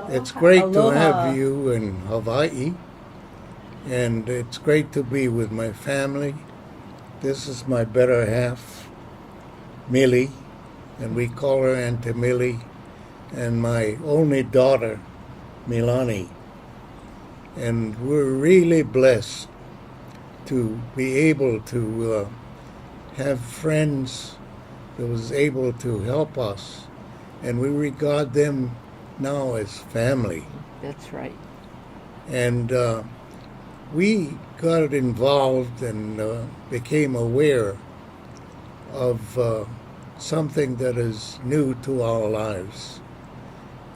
It's great to Aloha. have you in Hawaii, and it's great to be with my family. This is my better half, Millie, and we call her Auntie Millie, and my only daughter, Milani. And we're really blessed to be able to have friends that was able to help us, and we regard them now as family. That's right. And we got involved and became aware of something that is new to our lives.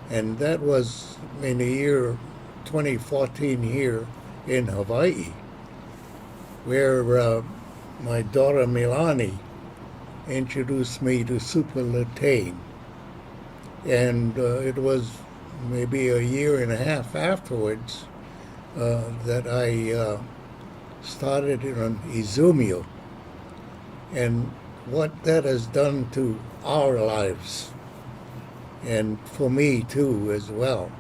And that was in the year 2014 here in Hawaii, where my daughter Milani introduced me to super Latane. And it was maybe a year and a half afterwards that I started on Izumio, and what that has done to our lives, and for me too as well.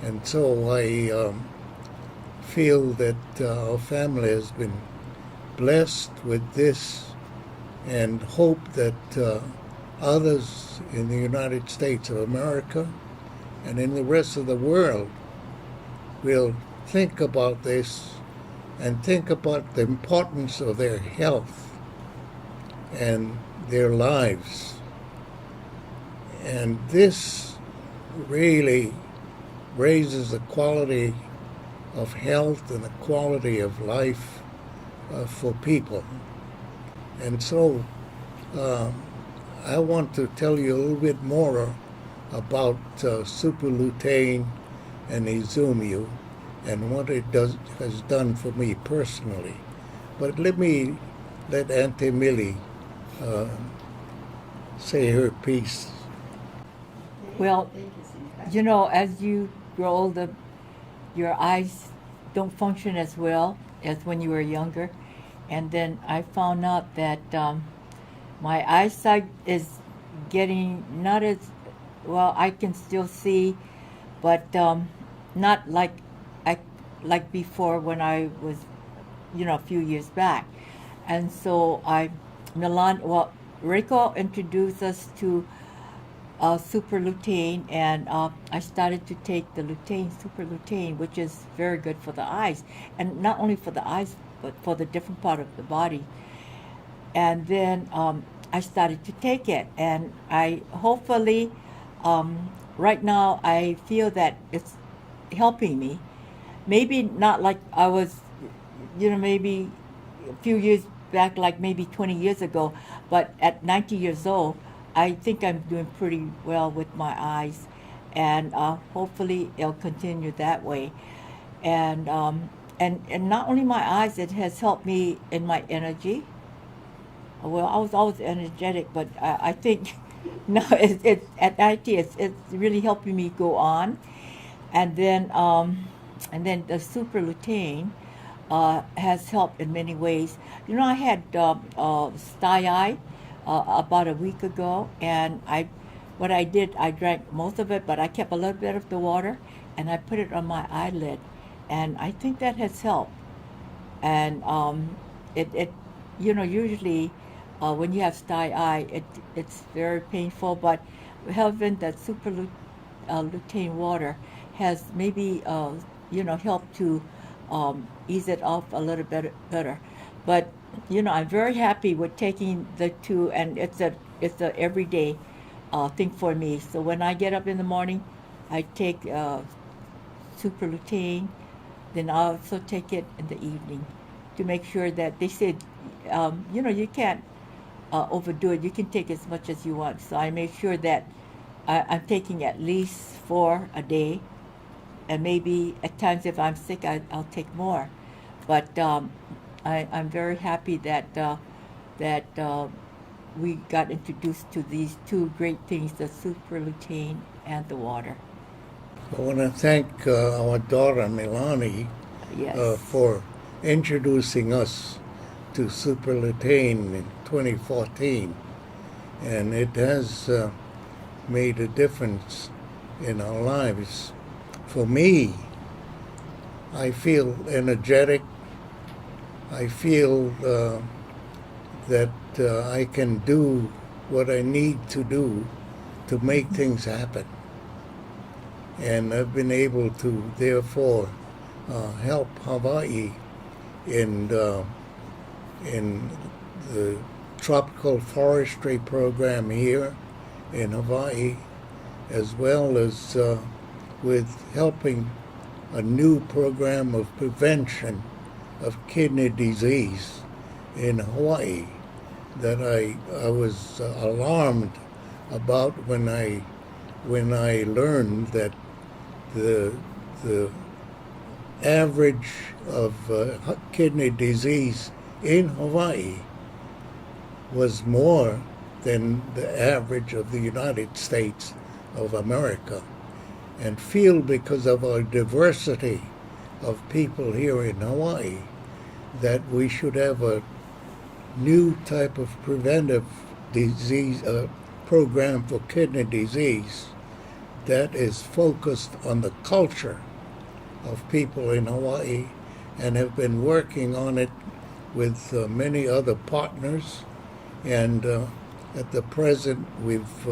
And so I feel that our family has been blessed with this, and hope that others in the United States of America and in the rest of the world will think about this and think about the importance of their health and their lives. And this really raises the quality of health and the quality of life for people. And so I want to tell you a little bit more about super lutein and Izumio and what it has done for me personally. But let Auntie Millie uh, say her piece. Well, as you grow older, your eyes don't function as well as when you were younger. And then I found out that my eyesight is getting not as well. I can still see, but not I like before when I was, a few years back. And so Reiko introduced us to super lutein, and I started to take the super lutein, which is very good for the eyes, and not only for the eyes, but for the different part of the body. And then I started to take it, and I hopefully, right now, I feel that it's helping me. Maybe not like I was, maybe a few years back, like maybe 20 years ago, but at 90 years old, I think I'm doing pretty well with my eyes, and hopefully it'll continue that way. And and not only my eyes, it has helped me in my energy. Well, I was always energetic, but I think now it's at 90, it's really helping me go on. And then the super lutein has helped in many ways. I had sty eye about a week ago, and what I did, I drank most of it, but I kept a little bit of the water, and I put it on my eyelid, and I think that has helped. And it usually when you have sty eye, it's very painful, but having that super lutein water has maybe helped to ease it off a little bit better. But I'm very happy with taking the two, and it's a everyday thing for me. So when I get up in the morning, I take super lutein. Then I also take it in the evening to make sure that they said, you can't overdo it. You can take as much as you want. So I make sure that I'm taking at least 4 a day, and maybe at times if I'm sick, I'll take more. But I'm very happy that we got introduced to these two great things, the super lutein and the water. I want to thank our daughter Milani Yes. for introducing us to super lutein in 2014, and it has made a difference in our lives. For me, I feel energetic. I feel that I can do what I need to do to make things happen. And I've been able to, therefore, help Hawaii in the tropical forestry program here in Hawaii, as well as with helping a new program of prevention of kidney disease in Hawaii that I was alarmed about when I learned that the average of kidney disease in Hawaii was more than the average of the United States of America, and feel because of our diversity of people here in Hawaii that we should have a new type of preventive disease program for kidney disease that is focused on the culture of people in Hawaii, and have been working on it with many other partners. And at the present, we've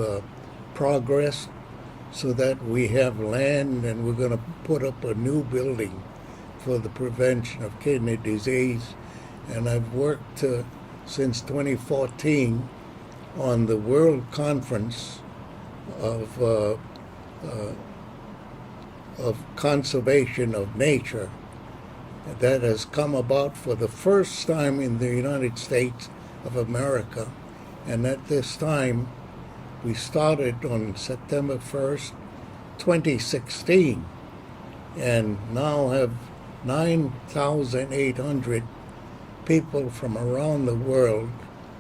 progressed so that we have land, and we're going to put up a new building for the prevention of kidney disease. And I've worked since 2014 on the World Conference of conservation of nature that has come about for the first time in the United States of America. And at this time, we started on September 1st, 2016, and now have 9,800 people from around the world,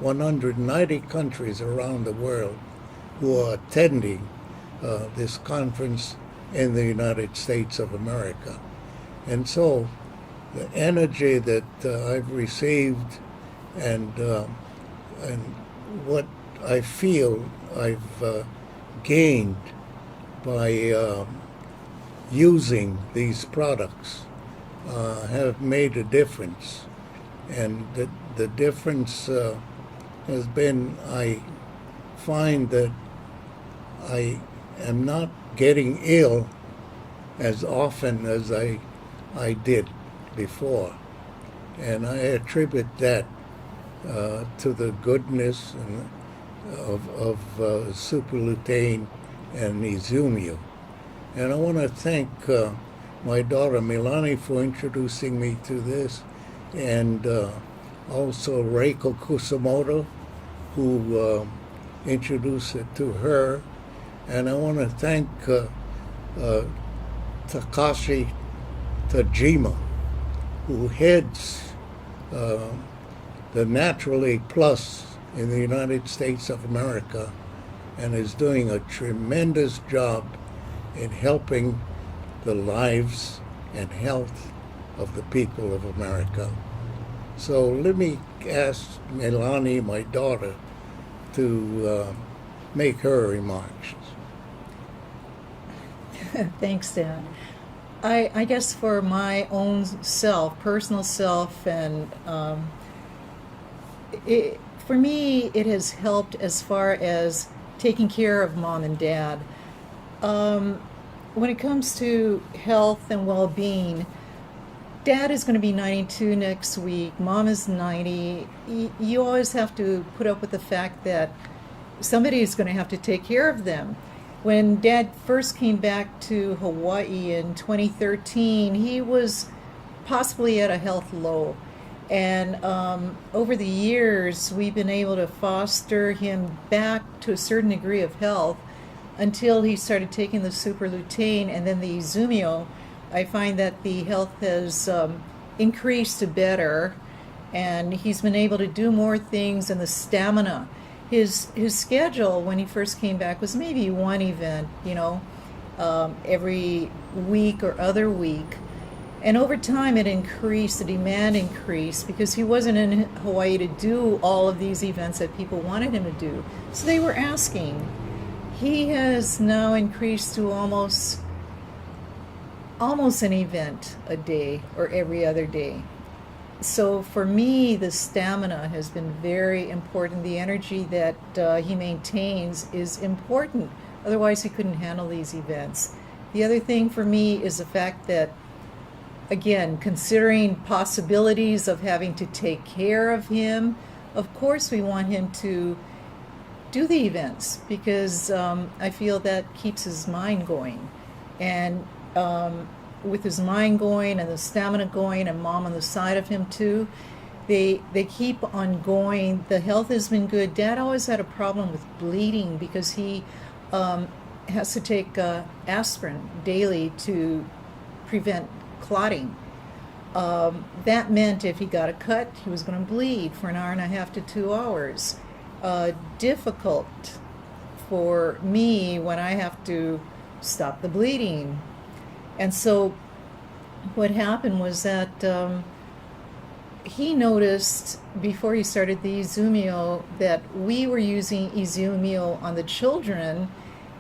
190 countries around the world, who are attending this conference in the United States of America. And so the energy that I've received and what I feel I've gained by using these products have made a difference. And the difference has been, I find that I am not getting ill as often as I did before. And I attribute that to the goodness of superlutein and izumio. And I want to thank my daughter Milani for introducing me to this, and also Reiko Kusamoto, who introduced it to her. And I want to thank Takashi Tajima, who heads the Naturally Plus in the United States of America, and is doing a tremendous job in helping the lives and health of the people of America. So let me ask Melanie, my daughter, to make her remarks. Thanks, Dan. I guess for my own self, personal self, and for me, it has helped as far as taking care of mom and dad. When it comes to health and well-being, Dad is going to be 92 next week. Mom is 90. You always have to put up with the fact that somebody is going to have to take care of them. When Dad first came back to Hawaii in 2013, he was possibly at a health low. And over the years, we've been able to foster him back to a certain degree of health until he started taking the superlutein and then the izumio. I find that the health has increased to better, and he's been able to do more things, and the stamina. His schedule when he first came back was maybe one event, every week or other week. And over time it increased, the demand increased, because he wasn't in Hawaii to do all of these events that people wanted him to do. So they were asking. He has now increased to almost an event a day or every other day. So for me, the stamina has been very important. The energy that he maintains is important. Otherwise, he couldn't handle these events. The other thing for me is the fact that, again, considering possibilities of having to take care of him, of course we want him to do the events because I feel that keeps his mind going. And with his mind going and the stamina going and mom on the side of him too, they keep on going. The health has been good. Dad always had a problem with bleeding because he has to take aspirin daily to prevent clotting. That meant if he got a cut, he was going to bleed for an hour and a half to 2 hours. Difficult for me when I have to stop the bleeding. And so what happened was that he noticed before he started the Izumio that we were using Izumio on the children,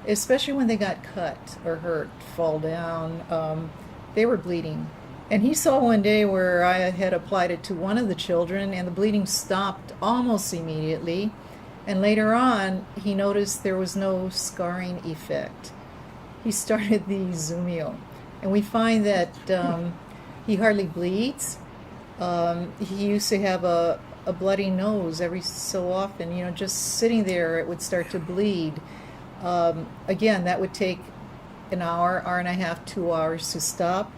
especially when they got cut or hurt, fall down, they were bleeding. And he saw one day where I had applied it to one of the children and the bleeding stopped almost immediately. And later on, he noticed there was no scarring effect. He started the Izumio. And we find that he hardly bleeds. He used to have a bloody nose every so often. You know, just sitting there, it would start to bleed. Again, that would take an hour, hour and a half, 2 hours to stop.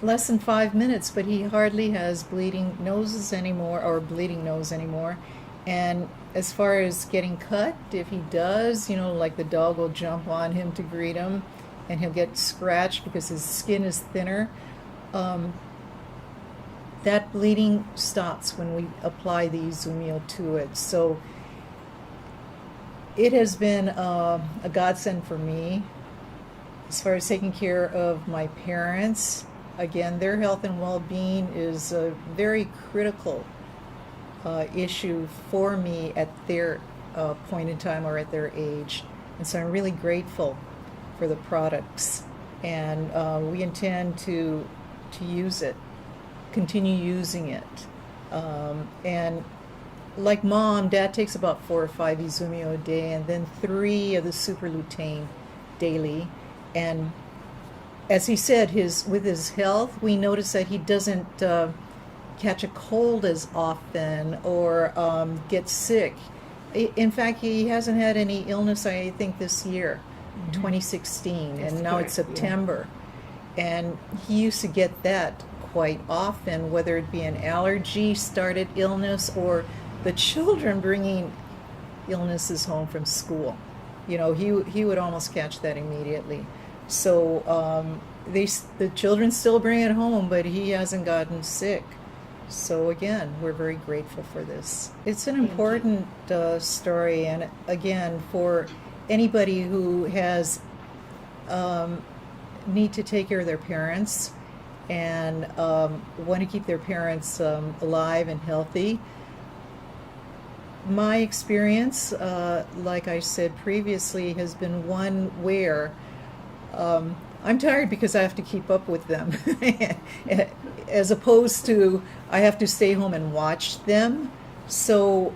Less than 5 minutes, but he hardly has bleeding noses anymore or bleeding nose anymore. And as far as getting cut, if he does, you know, like the dog will jump on him to greet him and he'll get scratched because his skin is thinner. That bleeding stops when we apply the Izumio to it. So it has been a godsend for me as far as taking care of my parents. Again, their health and well-being is a very critical issue for me at their point in time or at their age. And so I'm really grateful for the products. And we intend to use it, continue using it. And like Mom, Dad takes about 4 or 5 Izumio a day and then 3 of the super lutein daily. And as he said, with his health, we notice that he doesn't catch a cold as often or get sick. In fact, he hasn't had any illness, I think, this year, 2016, That's and now correct, it's September. And he used to get that quite often, whether it be an allergy started illness or the children bringing illnesses home from school. You know, he would almost catch that immediately. So the children still bring it home, but he hasn't gotten sick. So again, we're very grateful for this. It's an important story, and again, for anybody who has need to take care of their parents and want to keep their parents alive and healthy. My experience, like I said previously, has been one where I'm tired because I have to keep up with them, as opposed to I have to stay home and watch them. So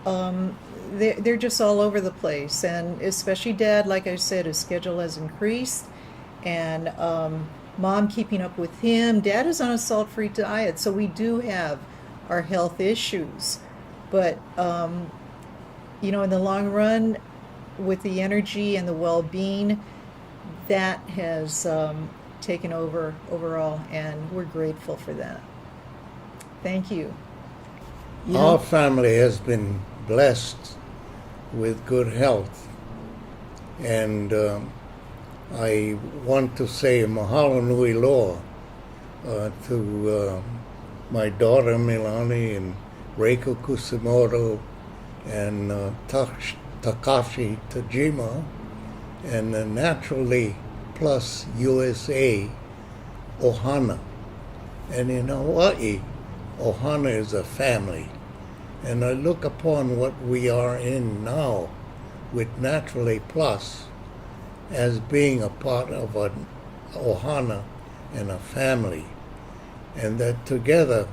they're just all over the place, and especially Dad, like I said, his schedule has increased, and Mom keeping up with him. Dad is on a salt-free diet, so we do have our health issues, but you know, in the long run, with the energy and the well-being, that has taken over overall, and we're grateful for that. Thank you. Our family has been blessed with good health, and I want to say mahalo nui loa to my daughter Milani and Reiko Kusumoto and Takashi Tajima, and Naturally Plus USA, Ohana. And in Hawaii, Ohana is a family. And I look upon what we are in now with Naturally Plus as being a part of an ohana and a family, and that together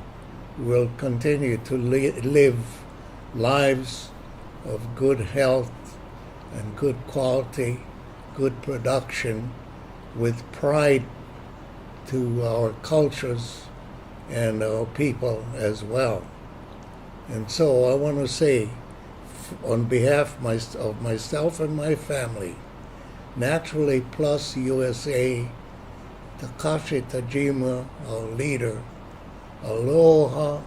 we'll continue to live lives of good health and good quality, good production, with pride to our cultures and our people as well. And so I want to say, on behalf of myself and my family, Naturally Plus USA, Takashi Tajima, our leader, aloha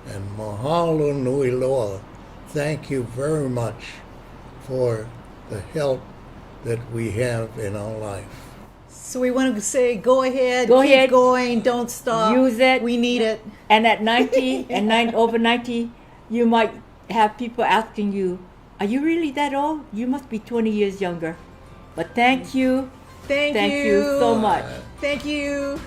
and mahalo nui loa. Thank you very much for the help that we have in our life. So we want to say, go ahead, Go keep ahead. going, don't stop. Use it. We need it. And at 90 and over 90, you might have people asking you, "Are you really that old? You must be 20 years younger." But thank you. Thank Thank you so much. Thank you.